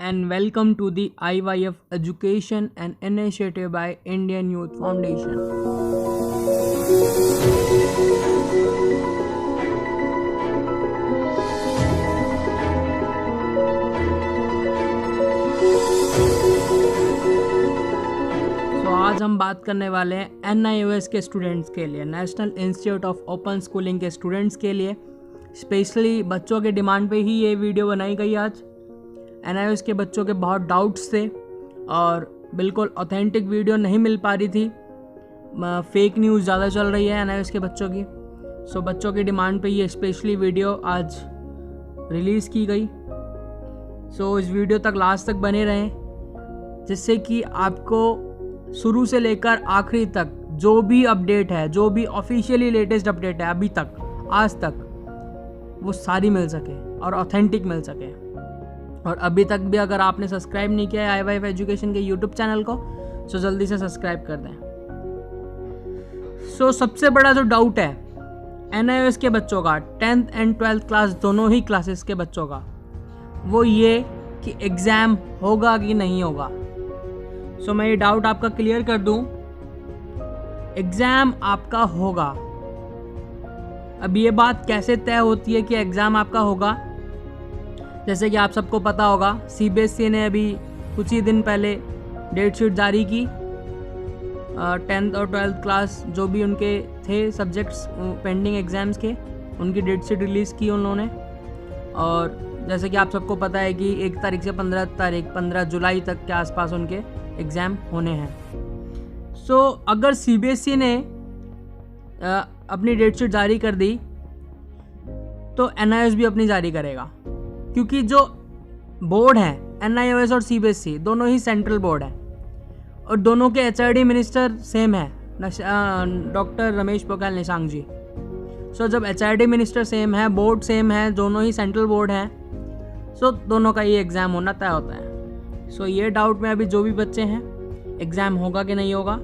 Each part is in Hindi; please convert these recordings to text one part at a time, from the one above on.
and welcome to the IYF Education and Initiative by Indian Youth Foundation. तो आज हम बात करने वाले हैं NIOS के स्टूडेंट्स के लिए, national institute of open schooling के स्टूडेंट्स के लिए। स्पेशली बच्चों के डिमांड पे ही ये वीडियो बनाई गई आज। NIOS के बच्चों के बहुत डाउट्स थे और बिल्कुल ऑथेंटिक वीडियो नहीं मिल पा रही थी, फेक न्यूज़ ज़्यादा चल रही है NIOS के बच्चों की। सो बच्चों की डिमांड पे ये स्पेशली वीडियो आज रिलीज़ की गई। सो इस वीडियो तक लास्ट तक बने रहें, जिससे कि आपको शुरू से लेकर आखिरी तक जो भी अपडेट है, जो भी ऑफिशियली लेटेस्ट अपडेट है अभी तक आज तक, वो सारी मिल सके और ऑथेंटिक मिल सके। और अभी तक भी अगर आपने सब्सक्राइब नहीं किया है IYF एजुकेशन के यूट्यूब चैनल को, तो जल्दी से सब्सक्राइब कर दें। सो सबसे बड़ा जो डाउट है NIOS के बच्चों का, 10th एंड 12th क्लास दोनों ही क्लासेस के बच्चों का, वो ये कि एग्ज़ाम होगा कि नहीं होगा। सो मैं ये डाउट आपका क्लियर कर दूं, एग्ज़ाम आपका होगा। अब ये बात कैसे तय होती है कि एग्ज़ाम आपका होगा? जैसे कि आप सबको पता होगा, CBSE ने अभी कुछ ही दिन पहले डेट शीट जारी की। 10th और 12th क्लास जो भी उनके थे सब्जेक्ट्स पेंडिंग एग्ज़ाम्स के, उनकी डेट शीट रिलीज़ की उन्होंने। और जैसे कि आप सबको पता है कि 1 तारीख से 15 जुलाई तक के आसपास उनके एग्ज़ाम होने हैं। सो अगर CBSE ने अपनी डेट शीट जारी कर दी, तो NIOS भी अपनी जारी करेगा, क्योंकि जो बोर्ड हैं NIOS और CBSE दोनों ही सेंट्रल बोर्ड हैं और दोनों के HRD मिनिस्टर सेम है, डॉक्टर रमेश पोखरियाल निशंक जी। सो जब HRD मिनिस्टर सेम है, बोर्ड सेम है, दोनों ही सेंट्रल बोर्ड हैं, सो दोनों का ये एग्ज़ाम होना तय होता है। सो ये डाउट में अभी जो भी बच्चे हैं एग्ज़ाम होगा कि नहीं होगा,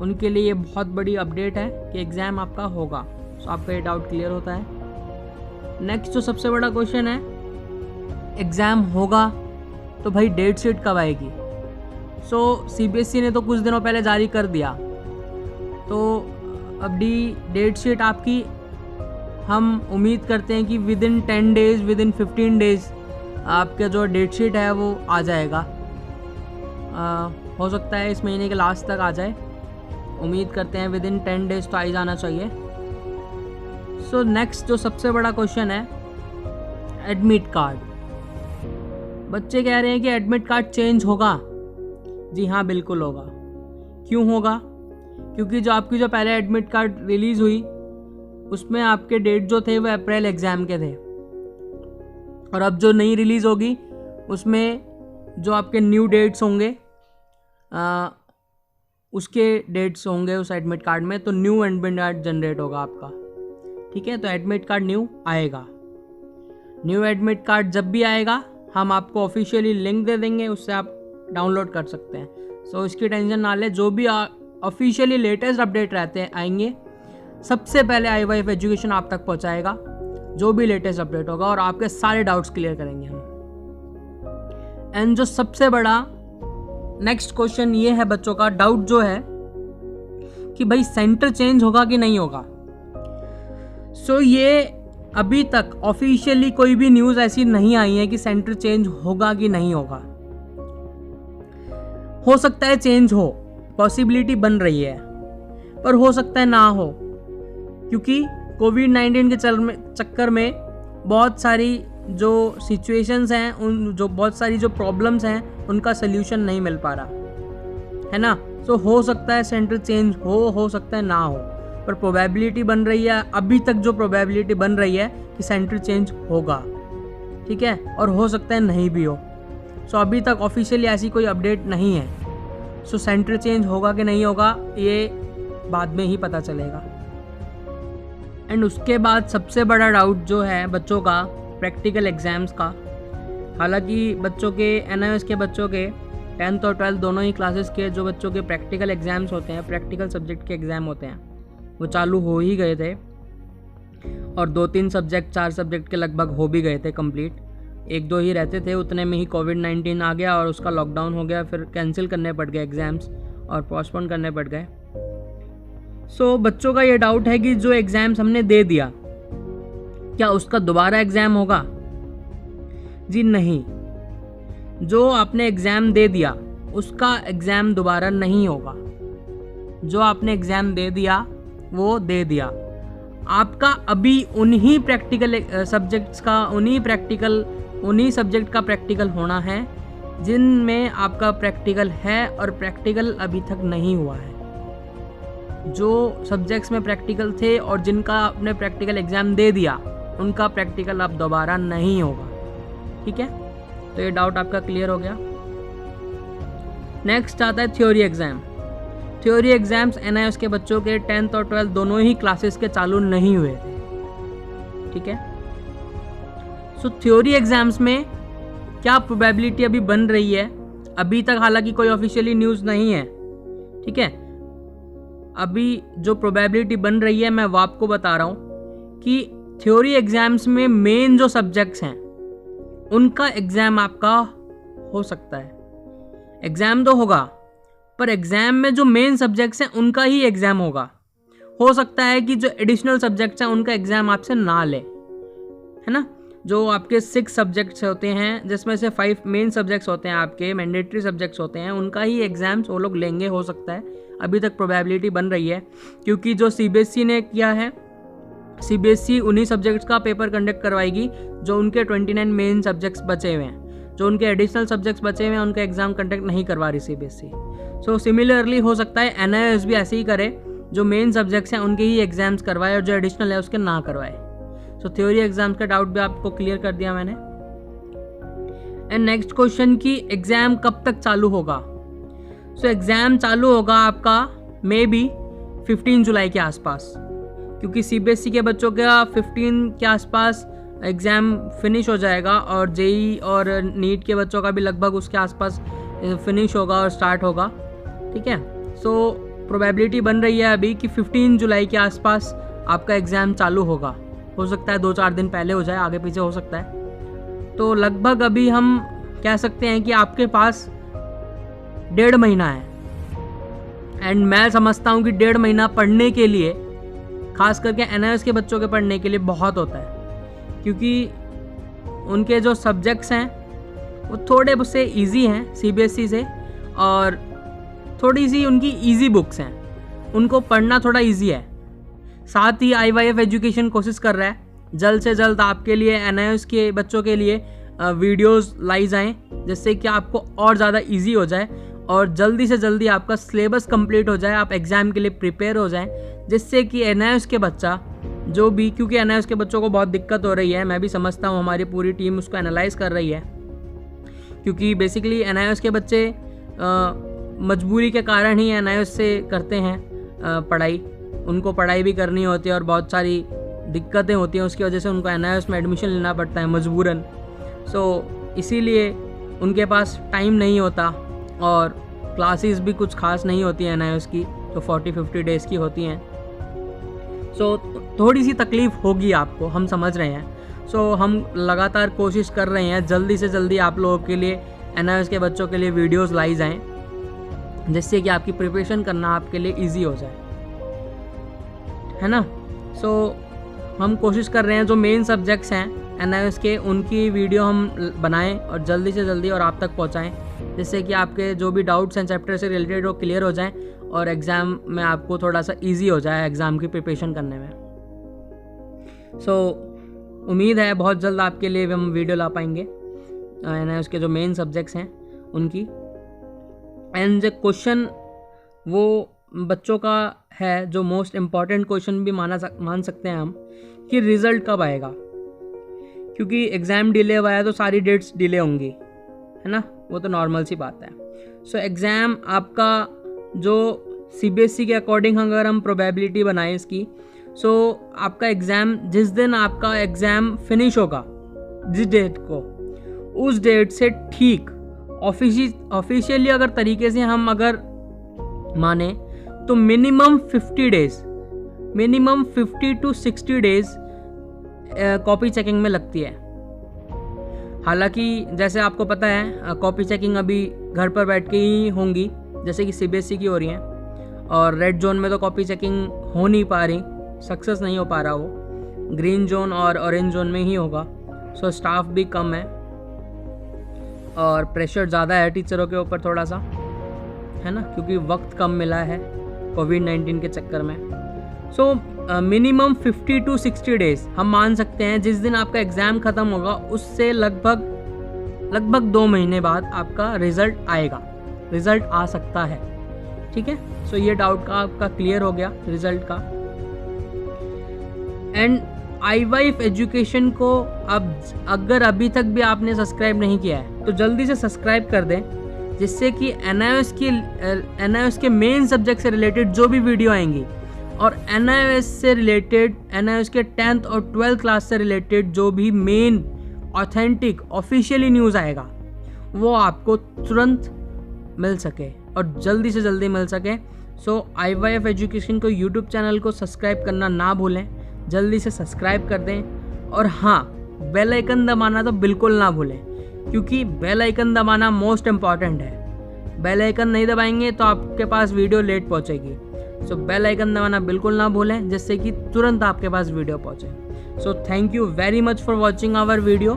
उनके लिए ये बहुत बड़ी अपडेट है कि एग्ज़ाम आपका होगा। सो आपका ये डाउट क्लियर होता है। नेक्स्ट जो सबसे बड़ा क्वेश्चन है, एग्ज़ाम होगा तो भाई डेट शीट कब आएगी? सो CBSE ने तो कुछ दिनों पहले जारी कर दिया, तो अभी डेट शीट आपकी हम उम्मीद करते हैं कि with in 10 days, with in 15 days आपका जो डेट शीट है वो आ जाएगा। हो सकता है इस महीने के लास्ट तक आ जाए, उम्मीद करते हैं विद इन 10 डेज़ तो आ ही जाना चाहिए। सो नेक्स्ट जो सबसे बड़ा क्वेश्चन है, एडमिट कार्ड। बच्चे कह रहे हैं कि एडमिट कार्ड चेंज होगा। जी हाँ, बिल्कुल होगा। क्यों होगा? क्योंकि जो आपकी जो पहले एडमिट कार्ड रिलीज़ हुई, उसमें आपके डेट जो थे वो अप्रैल एग्ज़ाम के थे, और अब जो नई रिलीज़ होगी उसमें जो आपके न्यू डेट्स होंगे उसके डेट्स होंगे उस एडमिट कार्ड में, तो न्यू एडमिट कार्ड जनरेट होगा आपका। ठीक है, तो एडमिट कार्ड न्यू आएगा। न्यू एडमिट कार्ड जब भी आएगा हम आपको ऑफिशियली लिंक दे देंगे, उससे आप डाउनलोड कर सकते हैं। सो इसकी टेंशन ना लें, जो भी ऑफिशियली लेटेस्ट अपडेट रहते हैं आएंगे, सबसे पहले IYF एजुकेशन आप तक पहुंचाएगा जो भी लेटेस्ट अपडेट होगा, और आपके सारे डाउट्स क्लियर करेंगे हम। एंड जो सबसे बड़ा नेक्स्ट क्वेश्चन ये है बच्चों का, डाउट जो है कि भाई सेंटर चेंज होगा कि नहीं होगा। सो ये अभी तक ऑफिशियली कोई भी न्यूज़ ऐसी नहीं आई है कि सेंटर चेंज होगा कि नहीं होगा। हो सकता है चेंज हो, पॉसिबिलिटी बन रही है, पर हो सकता है ना हो, क्योंकि कोविड-19 के चक्कर में बहुत सारी जो सिचुएशंस हैं, उन जो बहुत सारी जो प्रॉब्लम्स हैं, उनका सल्यूशन नहीं मिल पा रहा है ना। सो हो सकता है सेंटर चेंज हो सकता है ना हो, पर प्रोबेबिलिटी बन रही है। अभी तक जो प्रोबेबिलिटी बन रही है कि सेंटर चेंज होगा, ठीक है, और हो सकता है नहीं भी हो। सो अभी तक ऑफिशियली ऐसी कोई अपडेट नहीं है। सो सेंटर चेंज होगा कि नहीं होगा ये बाद में ही पता चलेगा। एंड उसके बाद सबसे बड़ा डाउट जो है बच्चों का, प्रैक्टिकल एग्ज़ाम्स का। हालांकि बच्चों के NIOS के बच्चों के 10th और 12th दोनों ही क्लासेस के जो बच्चों के प्रैक्टिकल एग्ज़ाम्स होते हैं, प्रैक्टिकल सब्जेक्ट के एग्ज़ाम होते हैं, वो चालू हो ही गए थे, और 2-3 सब्जेक्ट 4 सब्जेक्ट के लगभग हो भी गए थे कंप्लीट। 1-2 ही रहते थे, उतने में ही कोविड-19 आ गया और उसका लॉकडाउन हो गया, फिर कैंसिल करने पड़ गए एग्ज़ाम्स और पोस्टपोन करने पड़ गए। सो बच्चों का ये डाउट है कि जो एग्ज़ाम्स हमने दे दिया, क्या उसका दोबारा एग्ज़ाम होगा? जी नहीं, जो आपने एग्ज़ाम दे दिया उसका एग्ज़ाम दोबारा नहीं होगा। जो आपने एग्ज़ाम दे दिया वो दे दिया। आपका अभी उन्हीं प्रैक्टिकल सब्जेक्ट्स का उन्हीं सब्जेक्ट का प्रैक्टिकल होना है जिनमें आपका प्रैक्टिकल है और प्रैक्टिकल अभी तक नहीं हुआ है। जो सब्जेक्ट्स में प्रैक्टिकल थे और जिनका आपने प्रैक्टिकल एग्ज़ाम दे दिया उनका प्रैक्टिकल अब दोबारा नहीं होगा। ठीक है, तो ये डाउट आपका क्लियर हो गया। नेक्स्ट आता है theory exam. Theory exams NIOS के बच्चों के 10th और 12th दोनों ही क्लासेस के चालू नहीं हुए थे। ठीक है, सो थ्योरी एग्ज़ाम्स में क्या प्रोबेबिलिटी अभी बन रही है? अभी तक हालांकि कोई ऑफिशियली न्यूज़ नहीं है। ठीक है, अभी जो प्रोबेबिलिटी बन रही है मैं वो आपको बता रहा हूँ कि थ्योरी एग्ज़ाम्स में मेन जो सब्जेक्ट्स हैं उनका एग्ज़ाम आपका हो सकता है। एग्ज़ाम तो होगा पर एग्ज़ाम में जो मेन सब्जेक्ट्स हैं उनका ही एग्ज़ाम होगा। हो सकता है कि जो एडिशनल सब्जेक्ट्स हैं उनका एग्ज़ाम आपसे ना ले, है ना। जो आपके 6 सब्जेक्ट्स होते हैं जिसमें से 5 मेन सब्जेक्ट्स होते हैं, आपके मैंडेटरी सब्जेक्ट्स होते हैं, उनका ही एग्ज़ाम्स वो लोग लेंगे, हो सकता है। अभी तक प्रोबेबिलिटी बन रही है क्योंकि जो CBSE ने किया है, CBSE उन्हीं सब्जेक्ट्स का पेपर कंडक्ट करवाएगी जो उनके 29 मेन सब्जेक्ट्स बचे हुए हैं। जो उनके एडिशनल सब्जेक्ट्स बचे हुए हैं उनका एग्ज़ाम कंडक्ट नहीं करवा रही CBSE। सो सिमिलरली हो सकता है NIOS भी ऐसे ही करे, जो मेन सब्जेक्ट्स हैं उनके ही एग्ज़ाम्स करवाए और जो एडिशनल है उसके ना करवाए। सो थ्योरी एग्ज़ाम्स का डाउट भी आपको क्लियर कर दिया मैंने। एंड नेक्स्ट क्वेश्चन कि एग्ज़ाम कब तक चालू होगा। सो एग्ज़ाम चालू होगा आपका मे बी 15 जुलाई के आसपास, क्योंकि CBSE के बच्चों का 15 के आसपास एग्ज़ाम फिनिश हो जाएगा और JEE और नीट के बच्चों का भी लगभग उसके आसपास फिनिश होगा और स्टार्ट होगा। ठीक है, सो प्रोबेबिलिटी बन रही है अभी कि 15 जुलाई के आसपास आपका एग्ज़ाम चालू होगा। हो सकता है 2-4 दिन पहले हो जाए, आगे पीछे हो सकता है। तो लगभग अभी हम कह सकते हैं कि आपके पास 1.5 महीना है। एंड मैं समझता हूँ कि 1.5 महीना पढ़ने के लिए, खास करके NIOS के बच्चों के पढ़ने के लिए बहुत होता है, क्योंकि उनके जो सब्जेक्ट्स हैं वो थोड़े से इजी हैं CBSE से, और थोड़ी सी उनकी इजी बुक्स हैं, उनको पढ़ना थोड़ा इजी है। साथ ही IYF एजुकेशन कोशिश कर रहा है जल्द से जल्द आपके लिए NIOS के बच्चों के लिए वीडियोस लाई जाएं, जिससे कि आपको और ज़्यादा इजी हो जाए और जल्दी से जल्दी आपका सिलेबस कंप्लीट हो जाए, आप एग्ज़ाम के लिए प्रिपेयर हो जाएं, जिससे कि NIOS के बच्चा जो भी, क्योंकि NIOS के बच्चों को बहुत दिक्कत हो रही है, मैं भी समझता हूँ, हमारी पूरी टीम उसको एनालाइज कर रही है, क्योंकि बेसिकली NIOS के बच्चे मजबूरी के कारण ही NIOS से करते हैं पढ़ाई। उनको पढ़ाई भी करनी होती है और बहुत सारी दिक्कतें होती हैं, उसकी वजह से उनको NIOS में एडमिशन लेना पड़ता है मजबूरन। सो इसीलिए उनके पास टाइम नहीं होता और क्लासेस भी कुछ खास नहीं होती हैं NIOS की, जो 40-50 डेज़ की होती हैं। सो थोड़ी सी तकलीफ़ होगी आपको, हम समझ रहे हैं। सो हम लगातार कोशिश कर रहे हैं जल्दी से जल्दी आप लोगों के लिए, NIOS के बच्चों के लिए वीडियोस लाई जाएं, जिससे कि आपकी प्रिपरेशन करना आपके लिए इजी हो जाए, है ना। सो हम कोशिश कर रहे हैं जो मेन सब्जेक्ट्स हैं NIOS के, उनकी वीडियो हम बनाएं और जल्दी से जल्दी और आप तक पहुंचाएं, जिससे कि आपके जो भी डाउट्स हैं चैप्टर से रिलेटेड वो क्लियर हो जाएं और एग्ज़ाम में आपको थोड़ा सा इजी हो जाए एग्ज़ाम की प्रिपरेशन करने में। सो उम्मीद है बहुत जल्द आपके लिए हम वीडियो ला पाएंगे NIOS के जो मेन सब्जेक्ट्स हैं उनकी। एंड जो क्वेश्चन वो बच्चों का है, जो मोस्ट इम्पॉर्टेंट क्वेश्चन भी मान सकते हैं हम, कि रिज़ल्ट कब आएगा, क्योंकि एग्ज़ाम डिले हुआ है तो सारी डेट्स डिले होंगी, है ना, वो तो नॉर्मल सी बात है। सो एग्ज़ाम आपका जो CBSE के अकॉर्डिंग अगर हम प्रोबेबिलिटी बनाएं इसकी, सो आपका एग्ज़ाम जिस दिन आपका एग्ज़ाम फिनिश होगा, जिस डेट को, उस डेट से ठीक ऑफिशियली अगर तरीके से हम अगर माने तो minimum 50 to 60 days copy checking में लगती है। हालांकि जैसे आपको पता है कॉपी चेकिंग अभी घर पर बैठ के ही होंगी, जैसे कि CBSE की हो रही हैं, और रेड जोन में तो कॉपी चेकिंग हो नहीं पा रही, सक्सेस नहीं हो पा रहा वो, ग्रीन जोन और ऑरेंज जोन में ही होगा। सो स्टाफ भी कम है और प्रेशर ज़्यादा है टीचरों के ऊपर थोड़ा सा, है ना, क्योंकि वक्त कम मिला है कोविड-19 के चक्कर में। सो मिनिमम 50 to 60 डेज़ हम मान सकते हैं, जिस दिन आपका एग्ज़ाम ख़त्म होगा उससे लगभग 2 महीने बाद आपका रिज़ल्ट आएगा, रिज़ल्ट आ सकता है। ठीक है, सो ये डाउट का आपका क्लियर हो गया रिज़ल्ट का। एंड iWife एजुकेशन को अब अगर अभी तक भी आपने सब्सक्राइब नहीं किया है तो जल्दी से सब्सक्राइब कर दें, जिससे कि NIOS के मेन सब्जेक्ट से रिलेटेड जो भी वीडियो आएंगी और NIOS से रिलेटेड, NIOS के 10th और 12th क्लास से रिलेटेड जो भी मेन ऑथेंटिक ऑफिशियली न्यूज़ आएगा वो आपको तुरंत मिल सके और जल्दी से जल्दी मिल सके। सो iWife एजुकेशन को यूट्यूब चैनल को सब्सक्राइब करना ना भूलें, जल्दी से सब्सक्राइब कर दें। और हाँ, बेल आइकन दबाना तो बिल्कुल ना भूलें, क्योंकि बेल आइकन दबाना मोस्ट इम्पॉर्टेंट है। बेल आइकन नहीं दबाएंगे तो आपके पास वीडियो लेट पहुंचेगी। सो बेल आइकन दबाना बिल्कुल ना भूलें, जिससे कि तुरंत आपके पास वीडियो पहुंचे। So thank you very much for watching our video.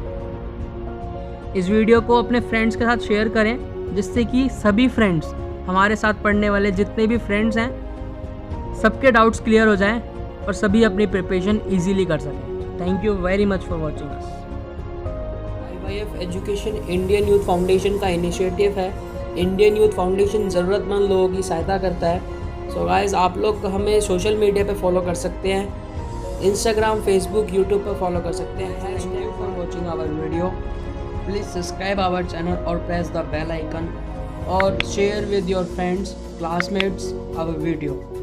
इस वीडियो को अपने फ्रेंड्स के साथ शेयर करें, जिससे कि सभी फ्रेंड्स, हमारे साथ पढ़ने वाले जितने भी फ्रेंड्स हैं, सबके डाउट्स क्लियर हो जाएं और सभी अपनी प्रिपरेशन इजीली कर सकें। Thank you very much for watching us. iWife education Indian youth foundation का इनिशिएटिव है। इंडियन यूथ फाउंडेशन ज़रूरतमंद लोगों की सहायता करता है। सो गाइस, आप लोग हमें सोशल मीडिया पे फॉलो कर सकते हैं, इंस्टाग्राम, फेसबुक, यूट्यूब पर फॉलो कर सकते हैं। Thank you for watching our video. Please subscribe our channel और प्रेस द बेल आइकन और share with your friends, classmates our video.